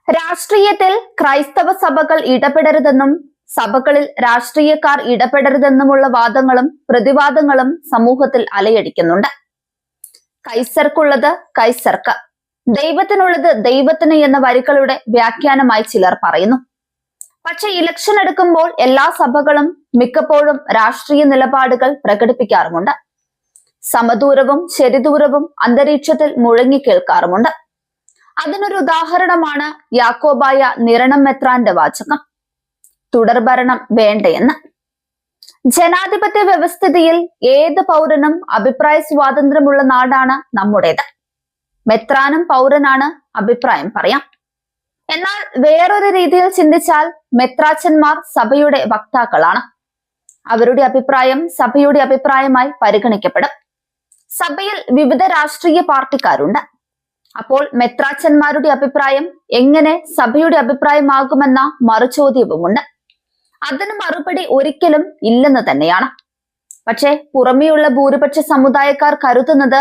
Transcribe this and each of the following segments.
രാഷ്ട്രീയത്തിൽ ക്രൈസ്തവ സഭകൾ ഇടപെടരുതെന്നും സഭകളിൽ രാഷ്ട്രീയക്കാർ ഇടപെടരുതെന്നുമുള്ള വാദങ്ങളും പ്രതിവാദങ്ങളും സമൂഹത്തിൽ അലയടിക്കുന്നുണ്ട്. കൈസർക്കുള്ളത് കൈസർക്ക്, ദൈവത്തിനുള്ളത് ദൈവത്തിന് എന്ന വരികളുടെ വ്യാഖ്യാനമായി ചിലർ പറയുന്നു. പക്ഷെ ഇലക്ഷൻ എടുക്കുമ്പോൾ എല്ലാ സഭകളും മിക്കപ്പോഴും രാഷ്ട്രീയ നിലപാടുകൾ പ്രകടിപ്പിക്കാറുമുണ്ട്. സമദൂരവും ശരിദൂരവും അന്തരീക്ഷത്തിൽ മുഴങ്ങിക്കേൾക്കാറുമുണ്ട്. അതിനൊരു ഉദാഹരണമാണ് യാക്കോബായ നിരണം മെത്രാന്റെ വാചകം, തുടർഭരണം വേണ്ടയെന്ന്. ജനാധിപത്യ വ്യവസ്ഥിതിയിൽ ഏത് പൗരനും അഭിപ്രായ സ്വാതന്ത്ര്യമുള്ള നാടാണ് നമ്മുടേത്. മെത്രാനും പൗരനാണ്, അഭിപ്രായം പറയാം. എന്നാൽ വേറൊരു രീതിയിൽ ചിന്തിച്ചാൽ മെത്രാച്ചന്മാർ സഭയുടെ വക്താക്കളാണ്. അവരുടെ അഭിപ്രായം സഭയുടെ അഭിപ്രായമായി പരിഗണിക്കപ്പെടും. സഭയിൽ വിവിധ രാഷ്ട്രീയ പാർട്ടിക്കാരുണ്ട്. അപ്പോൾ മെത്രാച്ചന്മാരുടെ അഭിപ്രായം എങ്ങനെ സഭയുടെ അഭിപ്രായമാകുമെന്ന മറുചോദ്യവുമുണ്ട്. അതിന് മറുപടി ഒരിക്കലും ഇല്ലെന്ന് തന്നെയാണ്. പക്ഷെ പുറമെയുള്ള ഭൂരിപക്ഷ സമുദായക്കാർ കരുതുന്നത്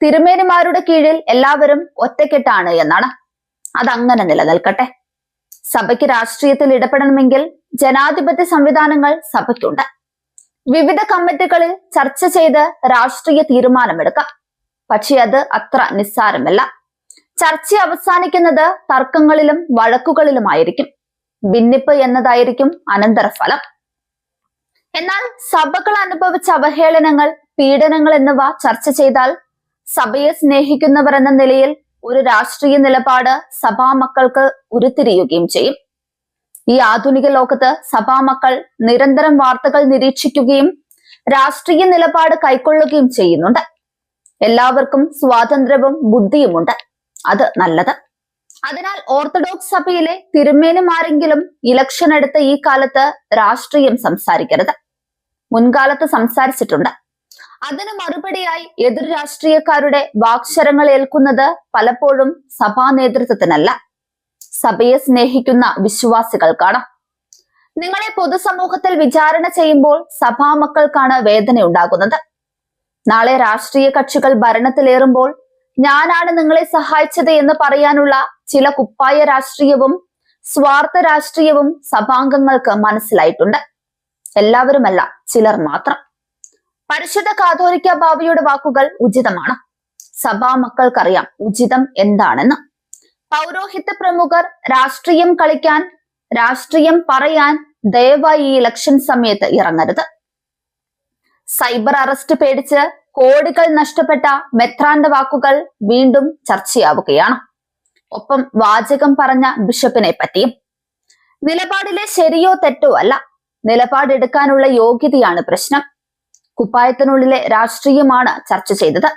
തിരുമേനിമാരുടെ കീഴിൽ എല്ലാവരും ഒറ്റക്കെട്ടാണ് എന്നാണ്. അതങ്ങനെ നിലനിൽക്കട്ടെ. സഭയ്ക്ക് രാഷ്ട്രീയത്തിൽ ഇടപെടണമെങ്കിൽ ജനാധിപത്യ സംവിധാനങ്ങൾ സഭയ്ക്കുണ്ട്. വിവിധ കമ്മിറ്റികളിൽ ചർച്ച ചെയ്ത് രാഷ്ട്രീയ തീരുമാനമെടുക്കാം. പക്ഷെ അത് അത്ര നിസ്സാരമല്ല. ചർച്ച അവസാനിക്കുന്നത് തർക്കങ്ങളിലും വഴക്കുകളിലുമായിരിക്കും. ഭിന്നിപ്പ് എന്നതായിരിക്കും അനന്തരഫലം. എന്നാൽ സഭകൾ അനുഭവിച്ച അവഹേളനങ്ങൾ, പീഡനങ്ങൾ എന്നിവ ചർച്ച ചെയ്താൽ സഭയെ സ്നേഹിക്കുന്നവർ എന്ന നിലയിൽ ഒരു രാഷ്ട്രീയ നിലപാട് സഭാമക്കൾക്ക് ഉരുത്തിരിയുകയും ചെയ്യും. ഈ ആധുനിക ലോകത്ത് സഭാമക്കൾ നിരന്തരം വാർത്തകൾ നിരീക്ഷിക്കുകയും രാഷ്ട്രീയ നിലപാട് കൈക്കൊള്ളുകയും ചെയ്യുന്നുണ്ട്. എല്ലാവർക്കും സ്വാതന്ത്ര്യവും ബുദ്ധിയുമുണ്ട്. അത് നല്ലത്. അതിനാൽ ഓർത്തഡോക്സ് സഭയിലെ തിരുമേനിമാരെങ്കിലും ഇലക്ഷൻ എടുത്ത ഈ കാലത്ത് രാഷ്ട്രീയം സംസാരിക്കരുത്. മുൻകാലത്ത് സംസാരിച്ചിട്ടുണ്ട്. അതിന് മറുപടിയായി എതിർ രാഷ്ട്രീയക്കാരുടെ വാക്ശരങ്ങൾ ഏൽക്കുന്നത് പലപ്പോഴും സഭാ നേതൃത്വത്തിനല്ല, സഭയെ സ്നേഹിക്കുന്ന വിശ്വാസികൾക്കാണ്. നിങ്ങളെ പൊതുസമൂഹത്തിൽ വിചാരണ ചെയ്യുമ്പോൾ സഭാമക്കൾക്കാണ് വേദന ഉണ്ടാകുന്നത്. നാളെ രാഷ്ട്രീയ കക്ഷികൾ ഭരണത്തിലേറുമ്പോൾ ഞാനാണ് നിങ്ങളെ സഹായിച്ചത് എന്ന് പറയാനുള്ള ചില കുപ്പായ രാഷ്ട്രീയവും സ്വാർത്ഥ രാഷ്ട്രീയവും സഭാംഗങ്ങൾക്ക് മനസ്സിലായിട്ടുണ്ട്. എല്ലാവരുമല്ല, ചിലർ മാത്രം. പരിശുദ്ധ കാതോലിക്ക ബാവയുടെ വാക്കുകൾ ഉചിതമാണ്. സഭാമക്കൾക്കറിയാം ഉചിതം എന്താണെന്ന്. പൗരോഹിത്യ പ്രമുഖർ രാഷ്ട്രീയം കളിക്കാൻ, രാഷ്ട്രീയം പറയാൻ ദയവായി ഈ ഇലക്ഷൻ സമയത്ത് ഇറങ്ങരുത്. സൈബർ അറസ്റ്റ് പേടിച്ച് കോടികൾ നഷ്ടപ്പെട്ട മെത്രാന്റെ വാക്കുകൾ വീണ്ടും ചർച്ചയാവുകയാണ്. ഒപ്പം വാചകം പറഞ്ഞ ബിഷപ്പിനെ പറ്റിയും. നിലപാടിലെ ശരിയോ തെറ്റോ അല്ല, നിലപാടെടുക്കാനുള്ള യോഗ്യതയാണ് പ്രശ്നം. കുപ്പായത്തിനുള്ളിലെ രാഷ്ട്രീയമാണ് ചർച്ച ചെയ്തത്.